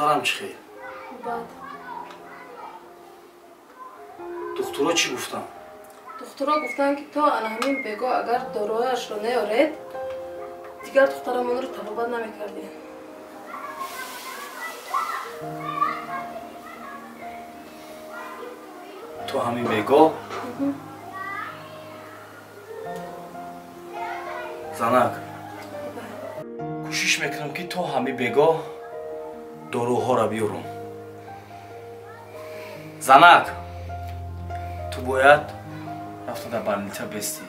دخترم چی خیلی؟ بعد دخترها چی گفتن؟ دخترها گفتن که تا همین بگو اگر داروهایش رو نیارید دیگر دخترمون رو طبابت نمیکردیم. تو همین بگو؟ زنک کوشش میکنم که تو همین بگو داروها را بیارم. زنک تو باید رفته در برنیتا بستی.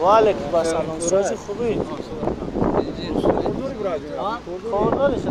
وعلیکم السلام. سوزی خوبی؟ کار داری شده؟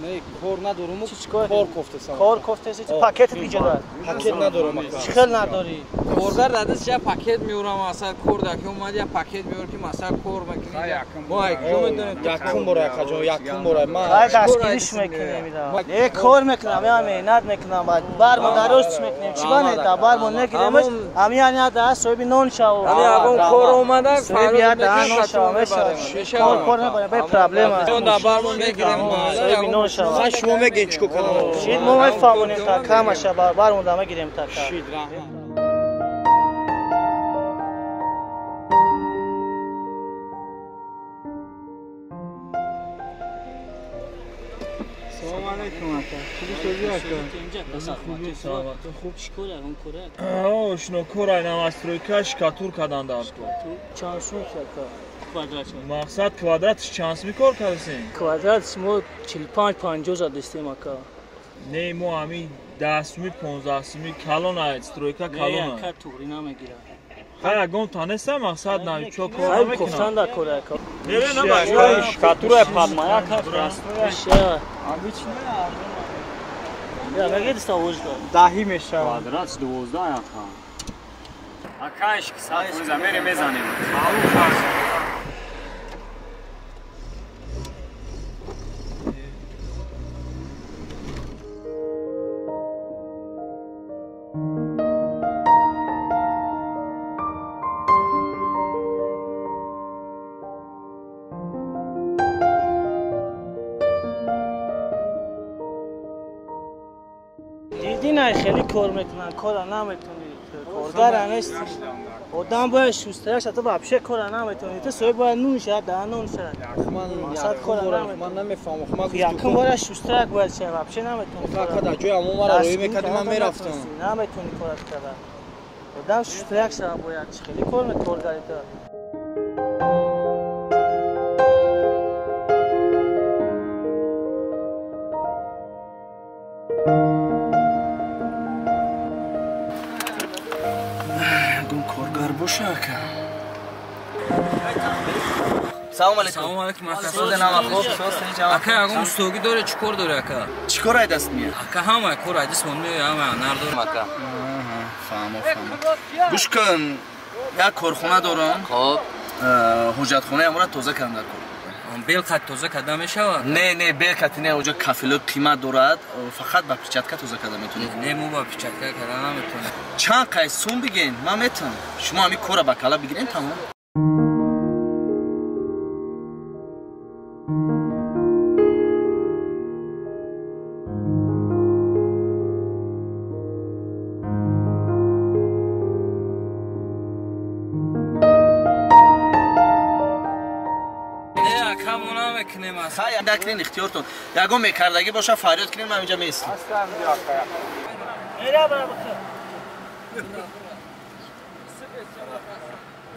نه کار ندارم. کار کوفته سام. کار کوفته چی پاکت دیگه دار. پاکت ندارم. چیکار نداری؟ کارگر دادش چه پاکت میورم اصلا کار داکی اومد یا پاکت میور که مثلا کار میکنی. ما یکم میدونیم یکم برای کجا یکم برای ما. خواهی دستگیریش میکنیم میدم. یک کار میکنم یا مهنت میکنم بعد برمون درست میکنیم. چی بانه تا برمون نگیریمش. امیانی دست سوی نون شاو. امی اگه کار اومده سوی نون شاو میشه. کار نباید به پرابلم است. اون برمون میگیریم. سوی نون شاو. شما میگین چیکار کنم؟ شید ما میفهمونیم تا کمش برمون دام میگیریم تا. شید سلام علیکم آقا. خوبی سلامت. خوب شکر اون کره. آشنا کورای نماسترویکا شکاتور کردن داشت. چانسون شکر. کوادرات. مقصد کوادراتش چانس میکار کردین؟ کوادرات ما 45-50 دستیم آقا. نه مو همین 10-15 کالون است استرویکا کالون. نه کار توری نمیگیره. خیلی گم تانسته مقصد نه چه کار خیلی گفتن در کره کا. نه نه شکاتور پادمایا کار راست میشه. آبی چی نه؟ یا میگید استوزد. دهی میشه. کوادرات 12 آقا. آکاش که ساعت روز میره میزنیم. دیدی نه خیلی کار میکنن کار نمیتونی کارگر نیستی آدم باید شوسترش تو بابشه کار نمیتونی تو سوی باید نون شد ده نون شد من نمیفهمم. یکم باید شوسترک باید شه بابشه نمیتونی فقط در جای عموم را روی میکردم من میرفتم. نمیتونی کارت کردن آدم شوسترک شد باید خیلی کار میکنه کارگری تو سلام علیکم. سلام علیکم آقا. سود نام خوب شوست جواب. آقا اگه مستوگی داره چیکار داره آقا؟ چیکار دست میاد؟ آقا همه کار دست من میاد همه نردو آقا. فهمم. گوش کن. یک کارخونه دارم. خب حجتخانه امورا تازه کردم در کار. بیل خط تازه کرده میشود؟ نه بیل کتی نه، اونجا کفیلات قیمت دارد، فقط با پیچتکه تازه کرده میتونی. نه مو با پیچتکه کرده نمیتونه. چند قیس سوم بگین من میتونم. شما همین کار با کلا بگیرین تمام. خیلی دکرین اختیارتون. یکم میکردگی باشه فریاد کنین من اینجا میستم.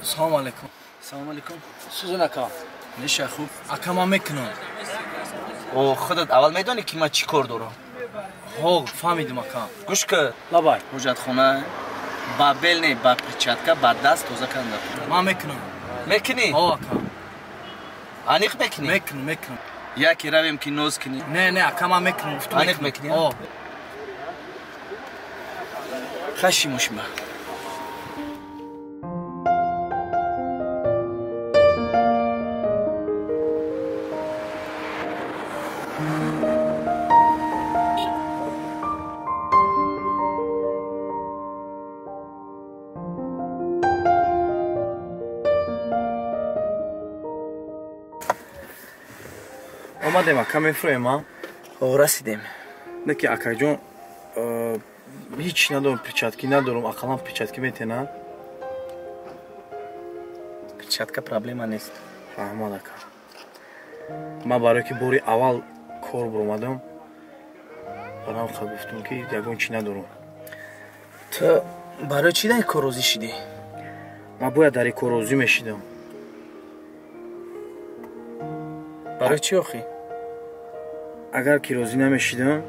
سلام علیکم. سلام علیکم. سوزن اکا. میشه خوب. اکا من میکنم. او خودت اول میدونی که من چی کار دارم؟ ها فهمیدم اکا. گوش که لابای. حجتخانه با بیل نه با پیچتکه با دست تازه کردم. من میکنم. میکنی؟ ها اکا. انیق میکنی؟ میکنم. یکی رویم که نوز کنی. نه اکا من میکنم. انیق میکنی؟ ها. خشی مشمه. اومدیم اکا میفرویم ها. رسیدیم. نکی اکا جون هیچ ندارم پیچتکی ندارم اقلا پیچتکی میتونن. پیچتکه پرابلم نیست. فهماد اکا. من برای که باری اول کار برمادم برام خود گفتم که یگون چی ندارم. تو برای چی در کاروزی شدی؟ من باید در کاروزی میشیدم. برای چی آخی؟ اگر کیروزی نمیشیدم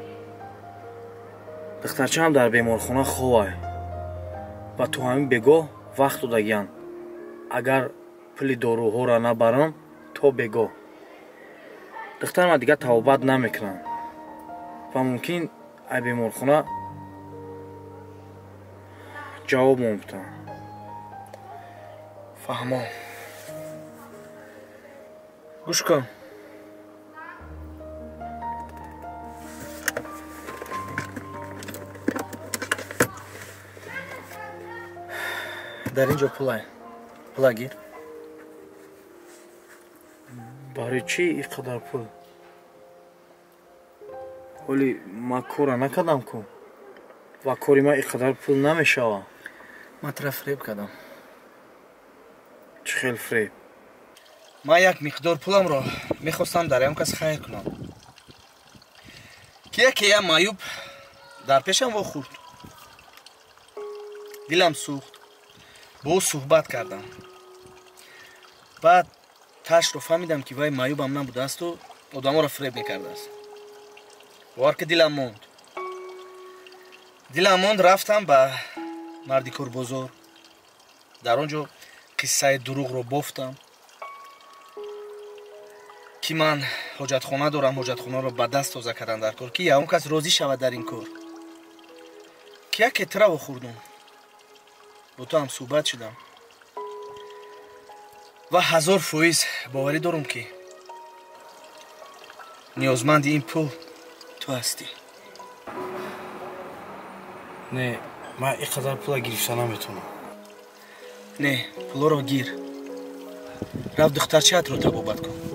دخترچه هم در بیمارخانه خواه و تو همین بگاه وقت دادگیان اگر پلی داروها را نبرم تا بگاه دختر من دیگه توبت نمیکنم و ممکن ای بیمارخانه جواب ممتن. فهمم. گوش کن. در اینجا پول گیر. برای چی اینقدر پول؟ ولی من کار نکردم کن و کاری من اینقدر پول نمیشه. من طرف فریب کردم. چه خیلی فریب؟ من یک مقدار پولم را میخواستم در این کس خیر کنم که یکی معیوب در پیشم وا خورد. دلم سوخت. با او صحبت کردم. بعد تاش رو فهمیدم که وای معیوبم نبوده است و آدما را فریب میکرده است. وار که دلم موند رفتم به مردی کور بزرگ. در اونجا قصه دروغ رو بافتم که من حجتخانه دارم، حجتخانه رو به دست تازه کردن در کار که یا اون کس راضی شود در این کار که یک اطرا خوردم. با تو هم صحبت شدم و 1000% باوری دارم که نیازمند این پول تو هستی. نه من اینقدر پول گرفتن نمیتونم. نه پول رو گیر. رفت دخترچه‌ات رو تبابت کن.